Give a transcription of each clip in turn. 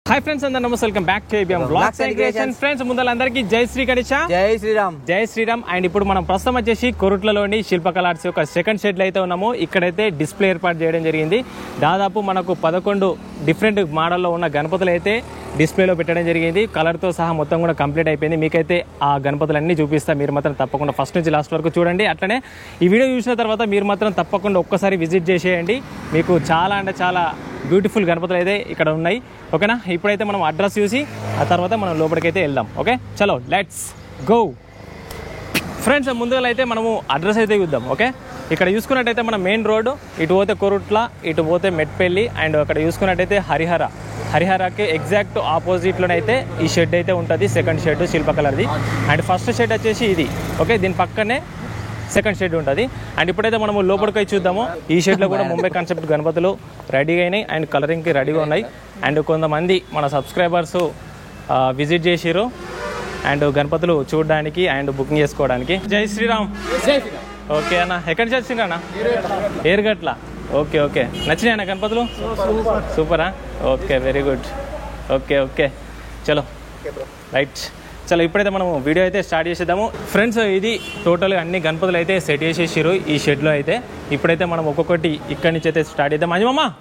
हाय friends अंदर नमस्ते welcome back to ABM blogs and creations friends ముందలందరికీ జై శ్రీ గణేశ జై శ్రీరామ్ అండ్ ఇప్పుడు మనం ప్రస్తుతం వచ్చేసి కొరుట్లలోని శిల్పకళ ఆర్ట్స్ యొక్క సెకండ్ షెడ్ లో అయితే ఉన్నాము. ఇక్కడైతే డిస్ప్లే ఏర్పాటు చేయడం జరిగింది. దాదాపు మనకు 11 డిఫరెంట్ మోడల్లో ఉన్న గణపతులు అయితే డిస్ప్లేలో పెట్టడం జరిగింది. కలర్ తో సహా మొత్తం కూడా కంప్లీట్ అయిపోయింది. మీకైతే ఆ గణపతులన్నీ చూపిస్తా, మీరు మాత్రం తప్పకుండా ఫస్ట్ నుంచి లాస్ట్ వరకు చూడండి. అట్లనే ఈ వీడియో చూసిన తర్వాత మీరు మాత్రం తప్పకుండా ఒక్కసారి విజిట్ చేసేయండి. మీకు చాలా అంటే చాలా బ్యూటిఫుల్ గణపతులు అయితే ఇక్కడ ఉన్నాయి. ఓకేనా, ఇప్పుడైతే మనం అడ్రస్ చూసి ఆ తర్వాత మనం లోపలికైతే వెళ్దాం. ఓకే, చలో లెట్స్ గో ఫ్రెండ్స్. ముందుగా అయితే మనము అడ్రస్ అయితే చూద్దాం. ఓకే, ఇక్కడ చూసుకున్నట్టయితే మన మెయిన్ రోడ్, ఇటు పోతే కొరుట్ల, ఇటు పోతే మెట్పల్లి, అండ్ అక్కడ చూసుకున్నట్టయితే హరిహరకి ఎగ్జాక్ట్ ఆపోజిట్లోనైతే ఈ షెడ్ అయితే ఉంటుంది. సెకండ్ షెడ్ శిల్పకళది. అండ్ ఫస్ట్ షెడ్ వచ్చేసి ఇది. ఓకే, దీని పక్కనే సెకండ్ షెడ్ ఉంటుంది. అండ్ ఇప్పుడైతే మనము లోపలికి చూద్దాము. ఈ షెడ్లో కూడా ముంబై కాన్సెప్ట్ గణపతులు రెడీగా అయినాయి అండ్ కలరింగ్కి రెడీగా ఉన్నాయి. అండ్ కొంతమంది మన సబ్స్క్రైబర్స్ విజిట్ చేసిరు అండ్ గణపతులు చూడడానికి అండ్ బుకింగ్ చేసుకోవడానికి. జై శ్రీరామ్. ఓకే అన్న, ఎక్కడి నుంచి వచ్చిండ్రు అన్న? ఏర్గట్ల. ఓకే ఓకే, నచ్చినాయి అన్న గణపతులు? సూపరా. Okay, very good. Okay okay, చలో రైట్. చలో ఇప్పుడైతే మనం వీడియో అయితే స్టార్ట్ చేసేద్దాము ఫ్రెండ్స్. ఇది టోటల్గా అన్ని గణపతులు అయితే సెట్ చేసేసారు ఈ షెడ్లో అయితే. ఇప్పుడైతే మనం ఒక్కొక్కటి ఇక్కడి నుంచి అయితే స్టార్ట్ చేద్దాం. మంజుమమ్మ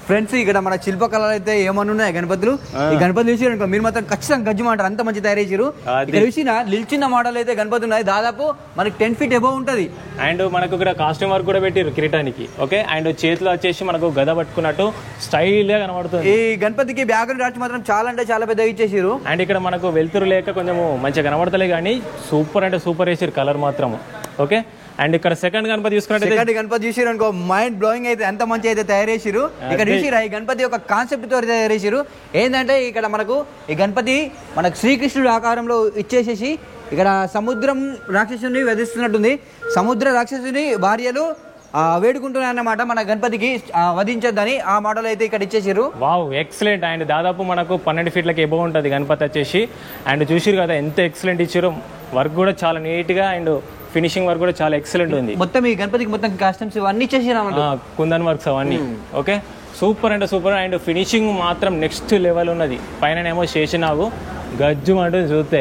ఫ్రెండ్స్, ఇక్కడ మన శిల్పకళలు అయితే ఏమన్నా ఉన్నాయి గణపతులు. ఈ గణపతి చూసి మీరు మాత్రం ఖచ్చితంగా గజ్జుమంటారు, అంత మంచి తయారు చేసారు. ఇక్కడ చూసిన నిల్చిన మోడల్ అయితే గణపతి ఉన్నాయి. దాదాపు మనకి 10 feet అబౌవ్ ఉంటుంది. అండ్ మనకు ఇక్కడ కాస్ట్యూమ్ వర్క్ కూడా పెట్టారు కిరీటానికి. ఓకే, అండ్ చేతిలో వచ్చేసి మనకు గద పట్టుకున్నట్టు స్టైల్ గా కనబడుతుంది. ఈ గణపతికి బ్యాక్గ్రౌండ్ ఆర్చ్ మాత్రం చాలా అంటే చాలా పెద్దగా ఇచ్చేసారు. అండ్ ఇక్కడ మనకు వెలుతురు లేక కొంచెము మంచిగా కనబడతలే కానీ సూపర్ అంటే సూపర్ వేసారు కలర్ మాత్రం. ఓకే, అండ్ ఇక్కడ సెకండ్ గణపతి చూసుకున్నట్టు గణపతి చూసారు అనుకో, మైండ్ బ్లోయింగ్ అయితే ఎంత మంచి అయితే తయారు చేసారు. ఇక్కడ చూసిరా ఈ గణపతి యొక్క కాన్సెప్ట్ తో తయారు చేసారు. ఏంటంటే ఇక్కడ మనకు ఈ గణపతి మనకు శ్రీకృష్ణుడు ఆకారంలో ఇచ్చేసేసి ఇక్కడ సముద్రం రాక్షసుని వధిస్తున్నట్టుంది. సముద్ర రాక్షసుని భార్యలు వేడుకుంటున్నారన్నమాట మన గణపతికి వధించొద్దని. ఆ మోడల్ అయితే ఇక్కడ ఇచ్చేసారు. Wow, excellent. అండ్ దాదాపు మనకు 12 feet ఎబో ఉంటుంది గణపతి వచ్చేసి. అండ్ చూసిరు కదా ఎంత ఎక్సలెంట్ ఇచ్చారు. వర్క్ కూడా చాలా నీట్ గా అండ్ ఫినిషింగ్ వర్క్ కూడా చాలా ఎక్సలెంట్ ఉంది. మొత్తం ఈ గణపతికి మొత్తం కాస్ట్యూమ్స్ ఇవన్నీ ఇచ్చేసారు, కుందన్ వర్క్స్ అవన్నీ. ఓకే, సూపర్ అంటే సూపర్. అండ్ ఫినిషింగ్ మాత్రం నెక్స్ట్ లెవెల్ ఉన్నది. పైననేమో శేషనాగు గజ్జు అంటూ చూస్తే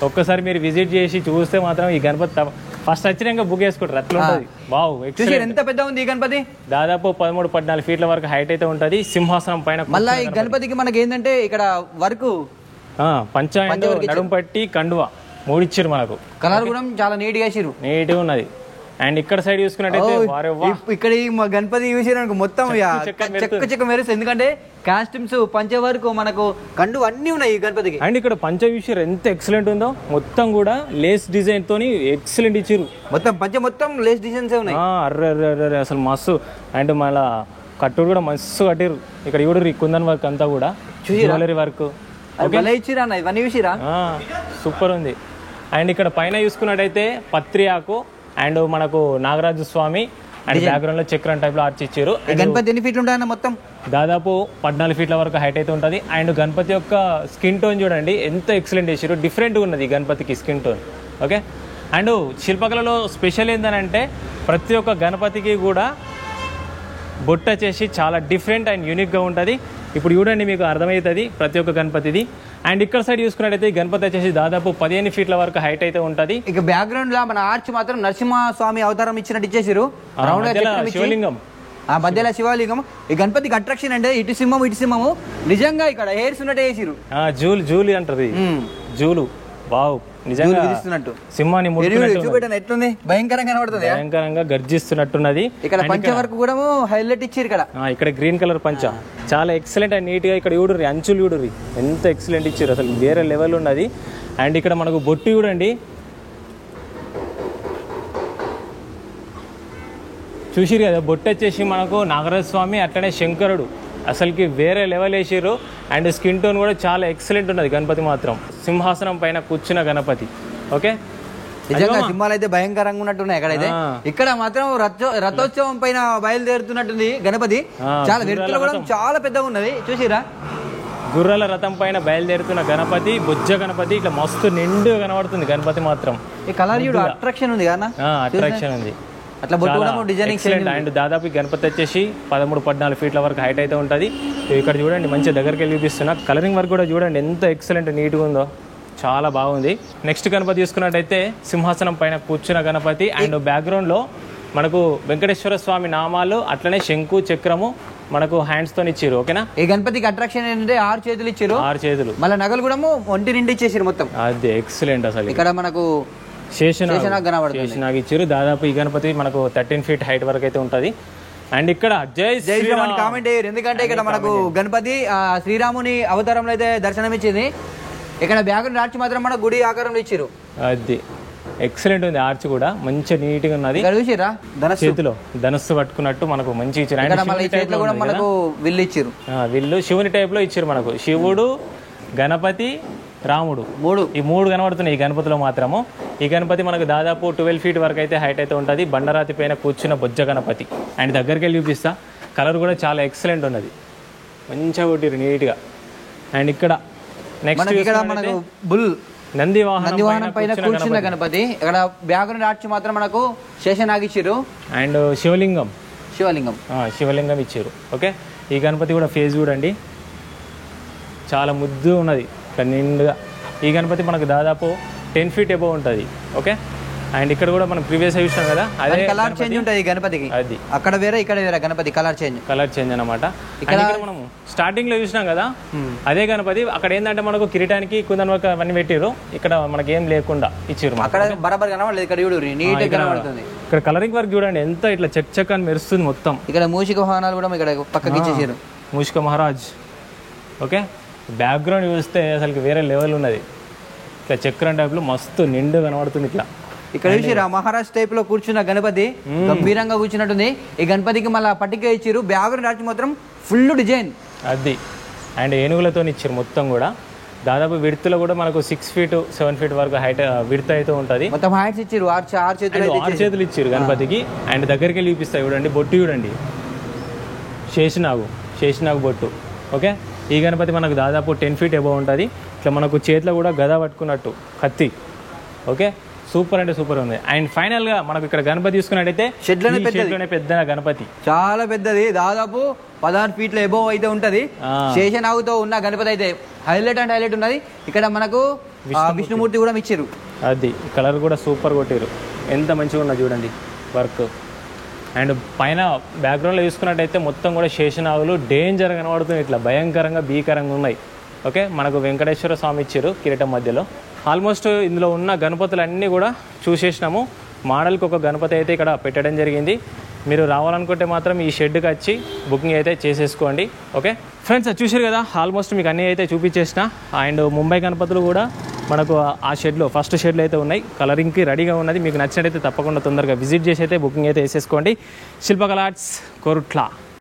ఒక్కసారి మీరు విజిట్ చేసి చూస్తే మాత్రం ఈ గణపతి ఫస్ట్ వచ్చినాక బుక్ చేసుకుంటారు అట్లా ఉంటుంది. వావ్, ఎంత పెద్ద ఉంది ఈ గణపతి. దాదాపు 13-14 feet వరకు హైట్ అయితే ఉంటది. సింహాసనం పైన మళ్ళీ ఈ గణపతికి మనకి ఏంటంటే ఇక్కడ వర్క్ పంచ అండ్ నడుము పట్టి కండువా మూడిచ్చారు మనకు. కలర్ కూడా చాలా నీట్ గా వేసారు, నీట్ గా ఉన్నది. అండ్ ఇక్కడ సైడ్ చూసుకున్నట్టయితే ఇక్కడ ఈ గణపతి చూసారు మొత్తం చెక్క మెరుస్తుంది. ఎందుకంటే కాస్ట్యూమ్స్ పంచ వరకు మనకు కండు అన్ని ఉన్నాయి ఈ గణపతికి. అండ్ ఇక్కడ పంచ విషయం ఎంత ఎక్సలెంట్ ఉందో, మొత్తం కూడా లేస్ డిజైన్ తోని ఎక్సలెంట్ ఇచ్చారు. మొత్తం లేస్ డిజైన్స్ ఉన్నాయి. అర్రే అసలు మస్తు. అండ్ మళ్ళా కట్టుడు కూడా మస్తు కట్టిరు. ఇక్కడ చూడరు కుందన్ వర్క్ అంతా కూడా జ్యువెలరీ వర్క్ ఇచ్చిరా ఇవన్నీ చూసిరా, సూపర్ ఉంది. అండ్ ఇక్కడ పైన చూసుకున్నట్టయితే పత్రి ఆకు అండ్ మనకు నాగరాజు స్వామి అండ్ బ్యాక్గ్రౌండ్ లో చక్రం టైప్ లో ఆర్చ్ ఇచ్చారు. గణపతి ఎన్ని ఫీట్లు ఉంటాయన్న? మొత్తం దాదాపు 14 feet వరకు హైట్ అయితే ఉంటుంది. అండ్ గణపతి యొక్క స్కిన్ టోన్ చూడండి ఎంత ఎక్సలెంట్ చేసారు. డిఫరెంట్ ఉన్నది గణపతికి స్కిన్ టోన్. ఓకే, అండ్ శిల్పకళలో స్పెషల్ ఏంటంటే ప్రతి ఒక్క గణపతికి కూడా బొట్టు వచ్చేసి చాలా డిఫరెంట్ అండ్ యూనిక్గా ఉంటుంది. ఇప్పుడు చూడండి మీకు అర్థమవుతుంది ప్రతి ఒక్క గణపతిది. అండ్ ఇక్కడ సైడ్ చూసుకున్నట్టయితే గణపతి వచ్చేసి దాదాపు 15 feet వరకు హైట్ అయితే ఉంటుంది. ఇక బ్యాక్గ్రౌండ్ లో మన ఆర్చ్ మాత్రం నరసింహస్వామి అవతారం ఇచ్చినట్టు ఇచ్చేసారు. శివలింగం, ఆ మధ్యలో శివలింగం. ఈ గణపతికి అట్రాక్షన్ అంటే ఇటు సింహము నిజంగా ఇక్కడ హెయిర్స్ ఉన్నట్టు వేసిరు. జూలు అంటది, జూలు. వావ్, నిజంగా సింహాన్ని ఎట్లుంది, భయంకరంగా కనబడుతుంది, భయంకరంగా గర్జిస్తున్నట్టున్నది. ఇక్కడ పంచ వరకు కూడా హైలైట్ ఇచ్చారు. ఇక్కడ గ్రీన్ కలర్ పంచ చాలా ఎక్సలెంట్ అండ్ నీట్ గా. ఇక్కడ చూడుర్రి అంచులు చూడుర్రి ఎంత ఎక్సలెంట్ ఇచ్చారు, అసలు వేరే లెవెల్ ఉన్నది. అండ్ ఇక్కడ మనకు బొట్టు చూడండి, చూసిరు కదా బొట్టు వచ్చేసి మనకు నాగరాజ స్వామి అట్లనే శంకరుడు అసలుకి వేరే లెవెల్ వేసారు. అండ్ స్కిన్ టోన్ కూడా చాలా ఎక్సలెంట్ ఉన్నది గణపతి మాత్రం. సింహాసనం పైన కూర్చున్న గణపతి. ఓకే, నిజంగా సింహాలు అయితే భయంకరంగా ఉన్నట్టున్నాయి. ఎక్కడైతే ఇక్కడ మాత్రం రథోత్సవం పైన బయలుదేరుతున్నట్టుంది గణపతి. చాలా వ్యక్తులు కూడా చాలా పెద్దగా ఉన్నది చూసిరా. గుర్రాల రథం పైన బయలుదేరుతున్న గణపతి, బొజ్జ గణపతి ఇట్లా మస్తు నిండు కనబడుతుంది గణపతి మాత్రం. ఈ కలర్ అట్రాక్షన్ ఉంది కదా, అట్రాక్షన్ ఉంది. అట్లా బొట్టు కూడా డిజైనింగ్ చేంజ్. అండ్ దాదాపు గణపతి వచ్చేసి 13-14 ఫీట్ల వరకు హైట్ అయితే ఉంటుంది. ఇక్కడ చూడండి మంచిగా దగ్గరికి వెళ్ళి చూపిస్తున్నా. కలరింగ్ వర్క్ కూడా చూడండి ఎంత ఎక్సలెంట్ నీట్గా ఉందో, చాలా బాగుంది. నెక్స్ట్ గణపతి తీసుకున్నట్టయితే సింహాసనం పైన కూర్చున్న గణపతి. అండ్ బ్యాక్గ్రౌండ్లో మనకు వెంకటేశ్వర స్వామి నామాలు, అట్లనే శంకు చక్రము మనకు హ్యాండ్స్ తో ఇచ్చారు. ఓకేనా, ఈ గణపతికి అట్రాక్షన్ ఏంటంటే 6 చేతులు ఇచ్చారు. 6 చేతులు, మళ్ళీ నగలు కూడా ఒంటి నిండి ఇచ్చేసారు మొత్తం. అది ఎక్సలెంట్. అసలు ఇక్కడ మనకు శేషనాగ్ ఇచ్చారు. దాదాపు ఈ గణపతి మనకు 13 ఫీట్ హైట్ వరకు అయితే ఉంటది. అండ్ ఇక్కడ జై శ్రీరామ్ కామెంట్ అయ్యారు, ఎందుకంటే ఇక్కడ మనకు గణపతి శ్రీరాముని అవతారంలో అయితే దర్శనం ఇచ్చింది. ఇక్కడ బ్యాగ్ రాచి మాత్రం మన గుడి ఆకారంలో ఇచ్చారు. అది ఎక్సలెంట్ ఉంది. ఆర్చ్ కూడా మంచి నీట్ గా ఉన్నది. చేతిలో ధనస్సు పట్టుకున్నట్టు మనకు మంచి ఇచ్చారు. మనకు విల్లు ఇచ్చారు. విల్లు శివుని టైప్ లో ఇచ్చారు. మనకు శివుడు, గణపతి, రాముడు ఈ 3 కనబడుతున్నాయి ఈ గణపతిలో మాత్రము. ఈ గణపతి మనకు దాదాపు 12 ఫీట్ వరకు అయితే హైట్ అయితే ఉంటుంది. బండరాతి పైన కూర్చున్న బొజ్జ గణపతి. అండ్ దగ్గరికి వెళ్ళి చూపిస్తా. కలర్ కూడా చాలా ఎక్సలెంట్ ఉన్నది, మంచిగా కొట్టిరు నీట్ గా. అండ్ ఇక్కడ నెక్స్ట్ బుల్ నంది వాహనం పైన కూర్చున్న గణపతి. ఇక్కడ బ్యాగ్ రాచి మాత్రం మనకు శేషనాగ్ ఇచ్చారు. అండ్ శివలింగం ఇచ్చారు. ఓకే, ఈ గణపతి కూడా ఫేస్ చూడండి, చాలా ముద్దు ఉన్నది నిండుగా. ఈ గణపతి మనకు దాదాపు 10 ఫీట్ అబౌవ్ ఉంటుంది. ఓకే, అండ్ ఇక్కడ కూడా మనం ప్రీవియస్ చూసాం కదా, అదే కలర్ చేంజ్ ఉంటుంది గణపతికి. అది అక్కడ వేరే ఇక్కడ వేరే గణపతి కలర్ చేంజ్ అనమాట. ఇక్కడ మనం స్టార్టింగ్ లో చూసినాం కదా అదే గణపతి. అక్కడ ఏంటంటే మనకు కిరీటానికి కుందన్ వర్క్ అవన్నీ పెట్టారు. ఇక్కడ మనకి ఏం లేకుండా ఇచ్చారు. అక్కడ బరాబర్ కనబడలేదు, ఇక్కడ చూడు నీట్ గా కనబడుతుంది. ఇక్కడ కలరింగ్ వర్క్ చూడండి ఎంత ఇట్లా చెక్ అని మెరుస్తుంది మొత్తం. ఇక్కడ మూషిక వాహనాలు కూడా ఇక్కడ పక్కకి ఇచ్చేసారు. మూషిక మహారాజ్. ఓకే, బ్యాక్గ్రౌండ్ చూస్తే అసలు వేరే లెవెల్ ఉన్నది. ఇట్లా చక్రం టైప్ లో మస్తు నిండు కనబడుతుంది. ఇట్లా ఇక్కడ చూసిరా మహారాజ్ టైప్ లో కూర్చున్న గణపతి గంభీరంగా కూర్చున్నట్టుంది. ఈ గణపతికి మళ్ళీ పట్టిక ఇచ్చారు. బ్యాగ్ రాచి మాత్రం ఫుల్ డిజైన్ అది. అండ్ ఏనుగులతో ఇచ్చారు మొత్తం కూడా. దాదాపు విడ్త్లో కూడా మనకు 6 ఫీట్ 7 ఫీట్ వరకు హైట్ విడ్త్ అయితే ఉంటుంది. మొత్తం హైట్స్ ఇచ్చారు. 6 చేతులు ఇచ్చారు గణపతికి. అండ్ దగ్గరికి వెళ్ళి చూపిస్తాయి చూడండి, బొట్టు చూడండి, శేషనాగు బొట్టు. ఓకే, ఈ గణపతి మనకు దాదాపు 10 ఫీట్ అబౌవ్ ఉంటుంది. ఇట్లా మనకు చేతిలో కూడా గద పట్టుకున్నట్టు కత్తి. ఓకే, సూపర్ అంటే సూపర్ ఉంది. అండ్ ఫైనల్ గా మనకు ఇక్కడ గణపతి తీసుకున్నట్టయితే షెడ్లోనే పెద్ద గణపతి, చాలా పెద్దది, దాదాపు 16 ఫీట్ల అబౌవ్ అయితే ఉంటది. శేషనాగుతో ఉన్న గణపతి అయితే హైలైట్ ఉన్నది. ఇక్కడ మనకు విష్ణుమూర్తి కూడా ఇచ్చారు. అది కలర్ కూడా సూపర్ కొట్టారు, ఎంత మంచిగా ఉన్నది చూడండి వర్క్. అండ్ పైన బ్యాక్గ్రౌండ్లో చూసుకున్నట్టయితే మొత్తం కూడా శేషనాగులు డేంజర్ కనబడుతుంది, ఇట్లా భయంకరంగా భీకరంగా ఉన్నాయి. ఓకే, మనకు వెంకటేశ్వర స్వామి ఇచ్చారు కిరీటం మధ్యలో. ఆల్మోస్ట్ ఇందులో ఉన్న గణపతులు అన్నీ కూడా చూసేసినాము. మోడల్కి ఒక గణపతి అయితే ఇక్కడ పెట్టడం జరిగింది. మీరు రావాలనుకుంటే మాత్రం ఈ షెడ్కి వచ్చి బుకింగ్ అయితే చేసేసుకోండి. ఓకే ఫ్రెండ్స్, చూసారు కదా, ఆల్మోస్ట్ మీకు అన్నీ అయితే చూపించేసిన. అండ్ ముంబై గణపతులు కూడా మనకు ఆ షెడ్లో ఫస్ట్ షెడ్లో అయితే ఉన్నాయి. కలరింగ్కి రెడీగా ఉన్నది. మీకు నచ్చినట్టయితే తప్పకుండా తొందరగా విజిట్ చేసి అయితే బుకింగ్ అయితే వేసేసుకోండి. శిల్పకళ ఆర్ట్స్, కొరుట్ల.